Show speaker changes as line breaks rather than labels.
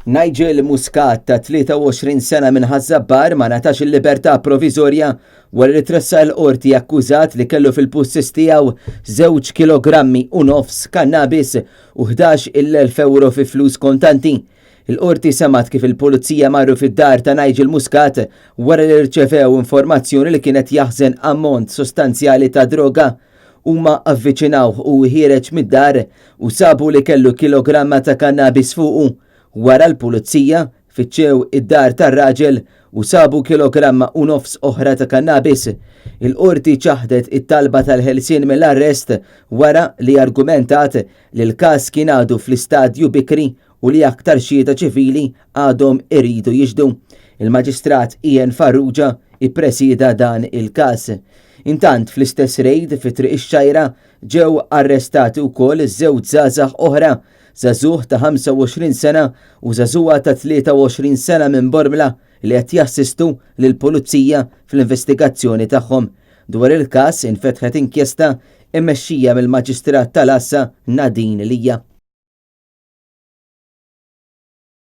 Nigel Muscat ta' 23 sena minn Ħażabbar ma natax il-libertà provizorja wara li tressa l-qorti akkużat li kellu fil-pussist tiegħu 2 kilogrammi u nofs kannabis u 11,000 euro fi flus kontanti. Il-qorti semat kif il-pulizija marru fid-dar ta' Nigel Muscat wara li rċevew informazzjoni li kienet jaħżen ammont sostanzjali ta' droga. Huma avviċinaw u ħireġ mid-dar u sabu li kellu kilogramma ta' kannabis fuqu. Wara l-pulizija fittxew id-dar tar-raġel u sabu kilogramma u nofs oħra ta' kannabis. Il-qorti ċaħdet it-talba tal-ħelsien mill-arrest wara li argumentat li l-każ kien għadu fl-istadju bikri u li aktar xhieda ċivili għadhom iridu jiġdu. Il-Maġistrat Ian Farrugia ippresida dan il-każ. Intant fl-istess rejd fi triq ix-Xajra ġew arrestati wkoll żewġ żgħażagħ oħra, żagħżugħ ta' 25 sena u żagħżugħa ta' 23 sena minn Bormla li qed jassistu lill-pulizija fl-investigazzjoni tagħhom. Dwar il-każ infetħet inkjesta immexxija mill-Maġistrat tal-Assa Nadine Lija.